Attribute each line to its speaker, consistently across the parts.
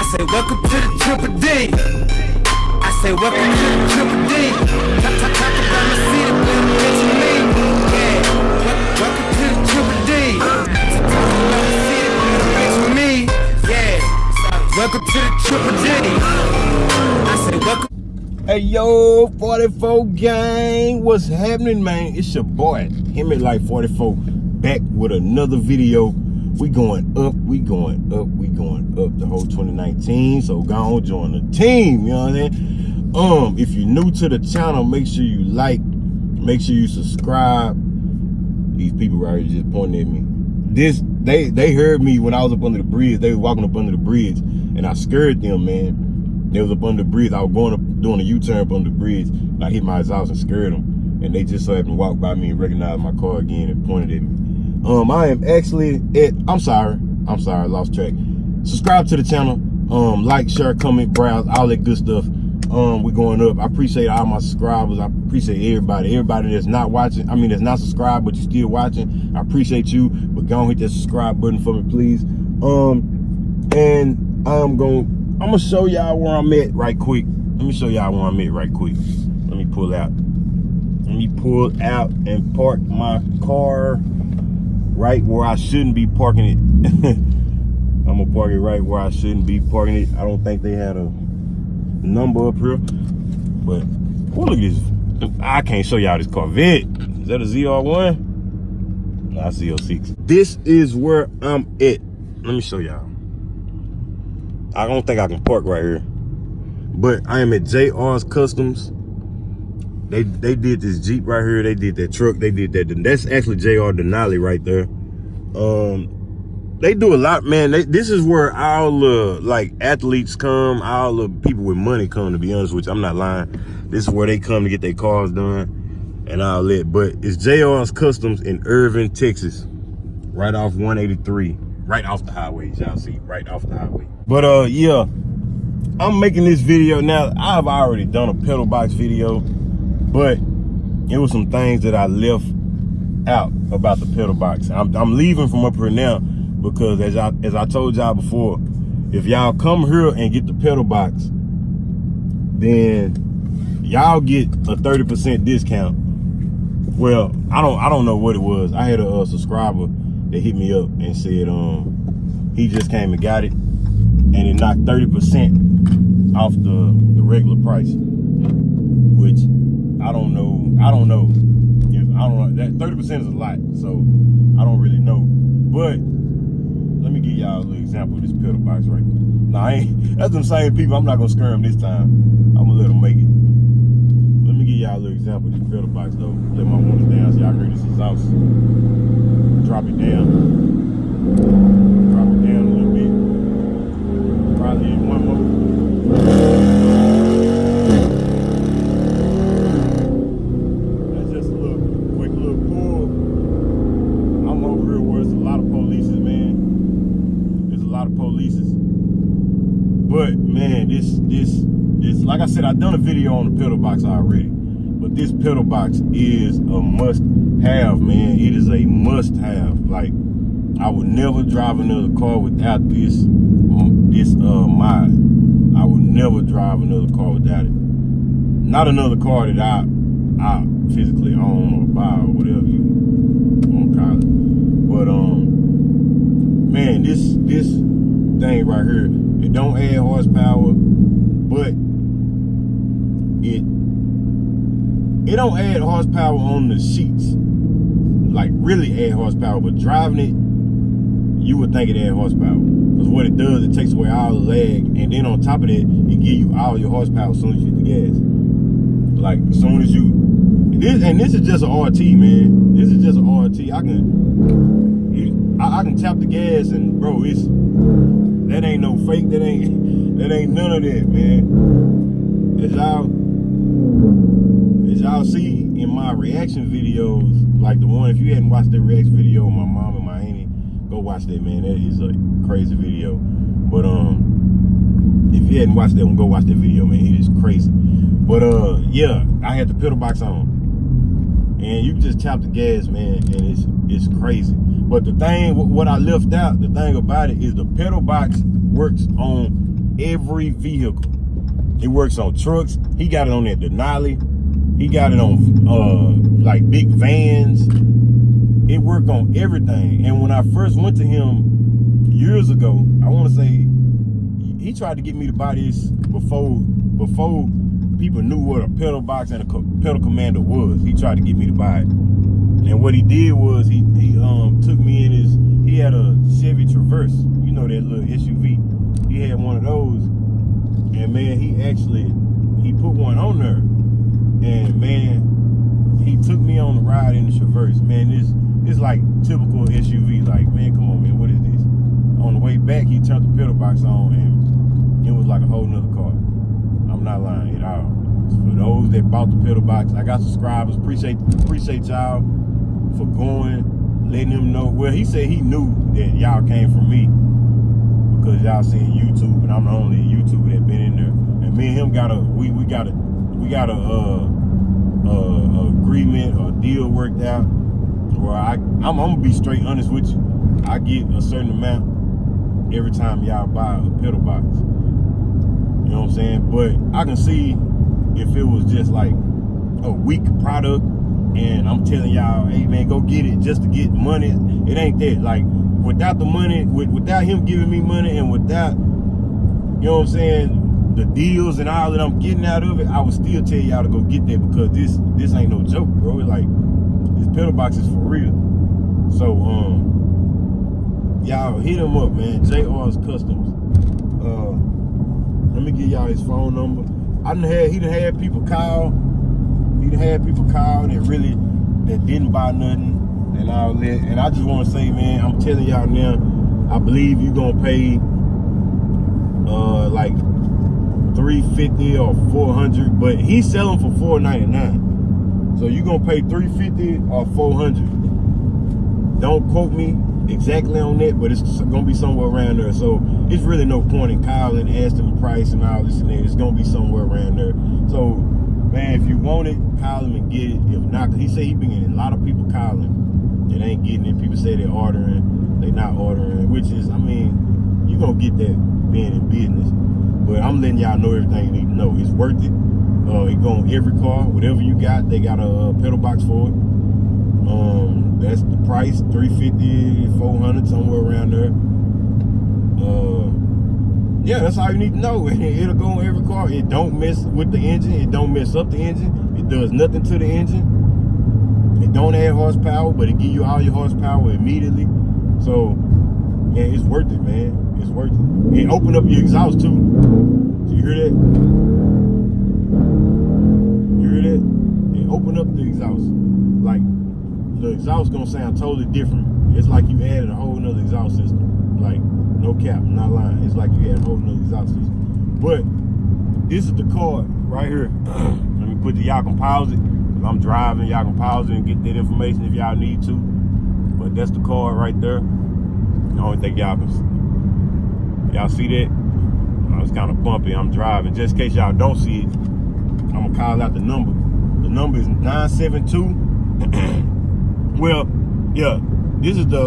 Speaker 1: say welcome to the Triple D. I say welcome to the Triple D. Talk about my city, but it's me. Yeah, welcome to the Triple D. Talk about my city, but it's me. Yeah, welcome to the Triple D. I say welcome.
Speaker 2: Hey yo, 44 gang, what's happening, man? It's your boy, him at like 44, back with another video. We going up, we going up, we going up the whole 2019. So go on, join the team, you know what I'm saying? If you're new to the channel, make sure you like, make sure you subscribe. These people right here just pointing at me. They heard me when I was up under the bridge. They were walking up under the bridge, and I scared them, man. They was up under the bridge. I was going up, doing a U-turn up under the bridge. And I hit my exhaust and scared them. And they just so happened to walk by me and recognize my car again and pointed at me. I am actually at, I'm sorry, I lost track. Subscribe to the channel. Like, share, comment, browse, all that good stuff. We're going up. I appreciate all my subscribers. I appreciate everybody that's not watching. I mean, that's not subscribed, but you still watching. I appreciate you. But go and hit that subscribe button for me, please. And I'm gonna show y'all where I'm at right quick. Let me show y'all where I'm at right quick. Let me pull out. Let me pull out and park my car right where I shouldn't be parking it. I'm gonna park it right where I shouldn't be parking it. I don't think they had a number up here, but oh, look at this. I can't show y'all this Corvette. Is that a ZR1? Nah, ZR6. This is where I'm at. Let me show y'all. I don't think I can park right here, but I am at JR's Customs. They did this Jeep right here. They did that truck. They did that. That's actually JR Denali right there. They do a lot, man. This is where all the like athletes come, all the people with money come, to be honest with you. I'm not lying. This is where they come to get their cars done and all that. But it's JR's Customs in Irving, Texas, right off 183, right off the highway. Y'all see, right off the highway. But yeah, I'm making this video now. I've already done a pedal box video, but it was some things that I left out about the pedal box. I'm leaving from up here now because as I told y'all before, if y'all come here and get the pedal box, then y'all get a 30% discount. Well, I don't know what it was. I had a subscriber that hit me up and said he just came and got it, and it knocked 30% off the regular price, which I don't know. That 30% is a lot, so I don't really know. But let me give y'all a little example of this pedal box right here. Now, that's them same people. I'm not gonna scare them this time. I'm gonna let them make it. Let me give y'all a little example of this pedal box though. Let my windows down so y'all hear this exhaust. Drop it down. Drop it down a little bit. Probably one more. But man, this like I said, I've done a video on the pedal box already, but this pedal box is a must-have, man. It is a must-have. Like, I would never drive another car without this mod. I would never drive another car without it. Not another car that I physically own or buy or whatever you want to call it. But man, this thing right here, it don't add horsepower, but it don't add horsepower on the sheets, like really add horsepower, but driving it, you would think it add horsepower. Because what it does, it takes away all the lag, and then on top of that, it gives you all your horsepower as soon as you hit the gas. Like, as soon as you, this is just an RT, man. This is just an RT. I can tap the gas and, bro, that ain't no fake. That ain't none of that, man. As y'all see in my reaction videos, like the one, if you hadn't watched that reaction video of my mom and my auntie, go watch that, man. That is a crazy video. But if you hadn't watched that one, go watch that video, man. It is crazy. But yeah, I had the pedal box on, and you can just tap the gas, man, and it's crazy. But the thing, what I left out, the thing about it is the pedal box works on every vehicle. It works on trucks. He got it on that Denali. He got it on like big vans. It worked on everything. And when I first went to him years ago, I want to say he tried to get me to buy this before people knew what a pedal box and a pedal commander was. He tried to get me to buy it. And what he did was he took me in he had a Chevy Traverse, you know, that little SUV. He had one of those, and man, he put one on there, and man, he took me on the ride in the Traverse. Man, it's like typical SUV. Like, man, come on, man, what is this? On the way back, he turned the pedal box on, and it was like a whole nother car. I'm not lying at all. For those that bought the pedal box, I got subscribers. Appreciate y'all for going, letting him know. Well, he said he knew that y'all came from me because y'all seen YouTube, and I'm the only YouTuber that been in there. And me and him got a agreement or deal worked out where I'm gonna be straight honest with you. I get a certain amount every time y'all buy a pedal box. You know what I'm saying? But I can see if it was just like a weak product and I'm telling y'all, hey man, go get it just to get money. It ain't that. Like, without the money, without him giving me money, and without, you know what I'm saying, the deals and all that I'm getting out of it, I would still tell y'all to go get that, because this ain't no joke, bro. It's like, this pedal box is for real. So y'all hit him up, man. JR's Customs. Let me give y'all his phone number. He done had people call. He done had people call that didn't buy nothing and all that. And I just want to say, man, I'm telling y'all now, I believe you gonna pay like $350 or $400, but he's selling for $499. So you gonna pay $350 or $400. Don't quote me exactly on that, but it's gonna be somewhere around there. So it's really no point in calling, asking the price and all this and that. It's gonna be somewhere around there. So man, if you want it, call him and get it. If not, he said he been getting a lot of people calling and ain't getting it. People say they're ordering, they not ordering, which is, I mean, you gonna get that being in business. But I'm letting y'all know everything you need to know. It's worth it. It go on every car, whatever you got, they got a pedal box for it. That's the price, $350, $400, somewhere around there. Yeah, that's all you need to know. It'll go on every car. It don't mess with the engine. It don't mess up the engine. It does nothing to the engine. It don't add horsepower, but it give you all your horsepower immediately. So, man, it's worth it, man. It's worth it. It open up your exhaust too. So you hear that? You hear that? It open up the exhaust. Like, the exhaust gonna sound totally different. It's like you added a whole nother exhaust system. Like, no cap, I'm not lying. It's like you had a whole nother exhaust system. But this is the card right here. Let me put y'all can pause it. I'm driving, y'all can pause it and get that information if y'all need to. But that's the card right there. I don't think y'all can. Y'all see that? It's kind of bumpy. I'm driving. Just in case y'all don't see it, I'm gonna call out the number. The number is 972. Well, yeah, this is the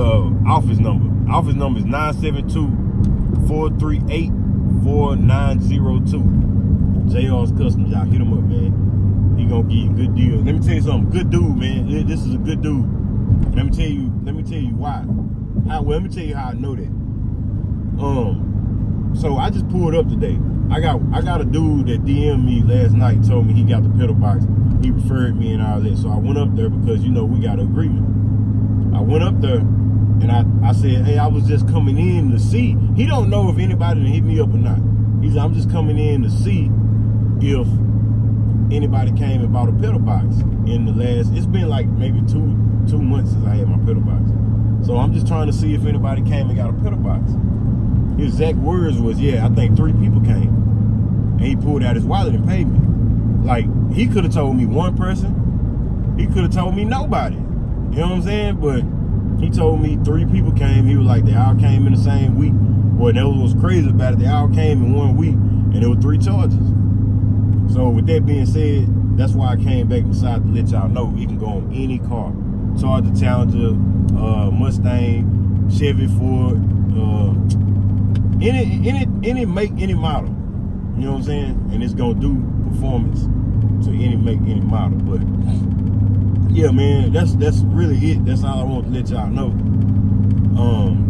Speaker 2: office number. Office number is 972-438-4902. JR's Customs, y'all hit him up, man. He gonna give you a good deal. Let me tell you something, good dude, man. This is a good dude. Let me tell you why. Let me tell you how I know that. So I just pulled up today. I got a dude that DM'd me last night, told me he got the pedal box. He referred me and all that. So I went up there because, you know, we got an agreement. I went up there and I said, hey, I was just coming in to see. He don't know if anybody done hit me up or not. He said, I'm just coming in to see if anybody came and bought a pedal box in the last, it's been like maybe two months since I had my pedal box. So I'm just trying to see if anybody came and got a pedal box. His exact words was, yeah, I think 3 people came. And he pulled out his wallet and paid me. Like, he could have told me one person. He could have told me nobody. You know what I'm saying? But he told me 3 people came. He was like, they all came in the same week. Well, that was what's crazy about it. They all came in 1 week, and there were 3 charges. So with that being said, that's why I came back and decided to let y'all know it can go on any car. Charger, Challenger, Mustang, Chevy, Ford, any make, any model. You know what I'm saying? And it's gonna do performance to any make, any model. But yeah, man, that's really it. That's all I want to let y'all know.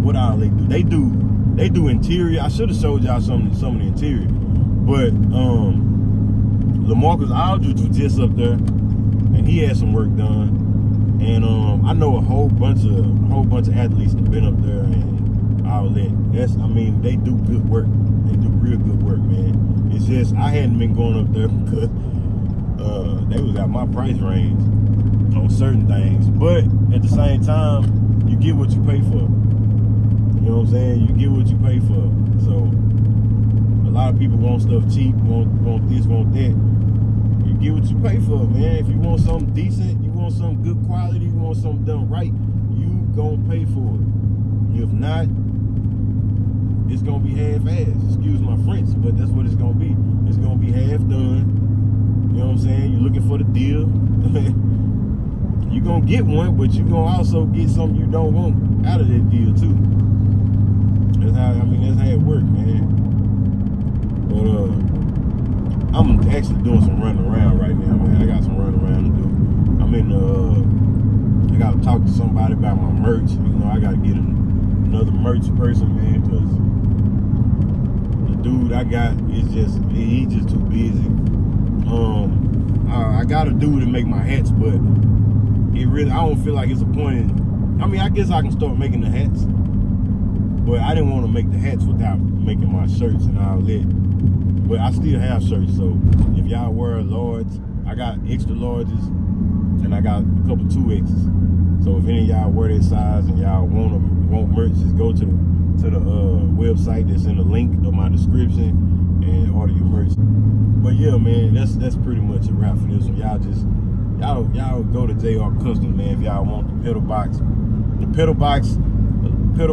Speaker 2: What all they do? They do interior. I should have showed y'all some of the interior. But LaMarcus Aldridge was just up there, and he had some work done. And I know a whole bunch of athletes have been up there and all that. They do good work. They do real good work, man. It's just I hadn't been going up there because they was at my price range on certain things. But at the same time, you get what you pay for. You know what I'm saying? You get what you pay for. So a lot of people want stuff cheap, want this, want that. You get what you pay for, man. If you want something decent, you want something good quality, you want something done right, you gonna pay for it. If not, it's gonna be half-assed. Excuse my French, but that's what it's gonna be. It's gonna be half done. You know what I'm saying? You're looking for the deal. You're gonna get one, but you're gonna also get something you don't want out of that deal too. That's how it works, man. But I'm actually doing some running around right now, man. I got some running around to do. I gotta talk to somebody about my merch. You know, I gotta get another merch person, man, because the dude I got is he's just too busy. I got a dude to make my hats, but I don't feel like it's a point in. I guess I can start making the hats, but I didn't want to make the hats without making my shirts and all that. But I still have shirts, so if y'all wear large, I got extra larges, and I got a couple 2Xs. So if any of y'all wear that size and y'all want merch, just go to the website that's in the link of my description and order your merch. But yeah, man, that's pretty much a wrap for this one. Y'all go to JR Custom, man, if y'all want the pedal box. The pedal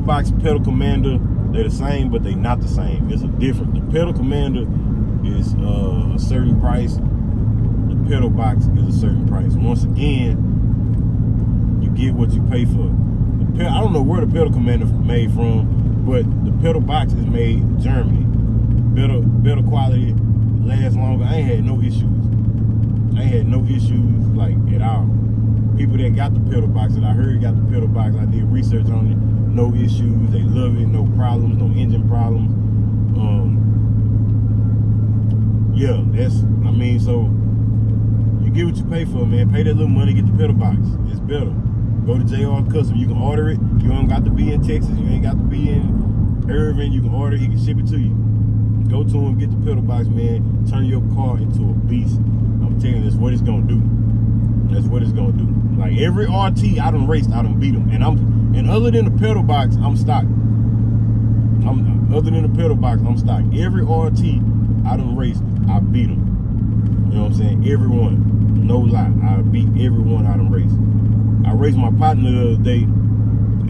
Speaker 2: box, pedal commander, they're the same, but they're not the same. There's a difference. The pedal commander is a certain price. The pedal box is a certain price. Once again, you get what you pay for. I don't know where the pedal commander made from, but the pedal box is made in Germany. Better quality, lasts longer. I ain't had no issues. Like at all. People that got the pedal box that I heard got the pedal box, I did research on it. No issues. They love it. No problems. No engine problems. Yeah, so you get what you pay for, man. Pay that little money, get the pedal box. It's better. Go to JR Custom. You can order it. You don't got to be in Texas. You ain't got to be in Irving. You can order it. He can ship it to you. Go to him, get the pedal box, man. Turn your car into a beast. I'm telling you, that's what it's gonna do. That's what it's gonna do. Like every RT I done raced, I done beat them. And other than the pedal box, I'm stock. Other than the pedal box, I'm stock. Every RT I done raced, I beat them. You know what I'm saying? Everyone. No lie. I beat everyone I done raced. I raced my partner the other day,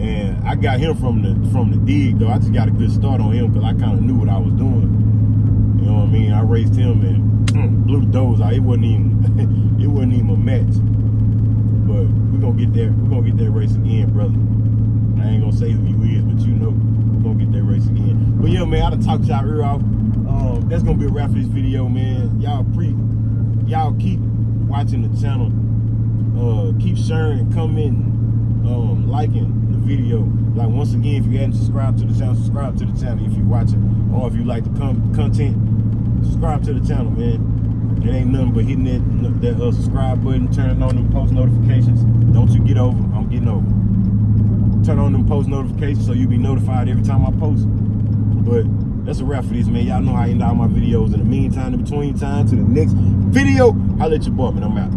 Speaker 2: and I got him from the dig though. I just got a good start on him because I kind of knew what I was doing. You know what I mean? I raced him and blew the doors out. It wasn't even a match. But we're gonna get that race again, brother. I ain't gonna say who you is, but you know we're gonna get that race again. But yeah, man, I done talked y'all ear off. That's gonna be a wrap for this video, man. Y'all keep watching the channel. Keep sharing, commenting, liking the video. Like once again, if you hadn't subscribed to the channel, subscribe to the channel if you're watching. Or if you like the content, subscribe to the channel, man. It ain't nothing but hitting that subscribe button, turning on them post notifications. Don't you get over, I'm getting over. Turn on them post notifications so you'll be notified every time I post. But that's a wrap for this, man. Y'all know how I end all my videos. In the meantime, in between time, to the next video, I'll let your boy, man. I'm out.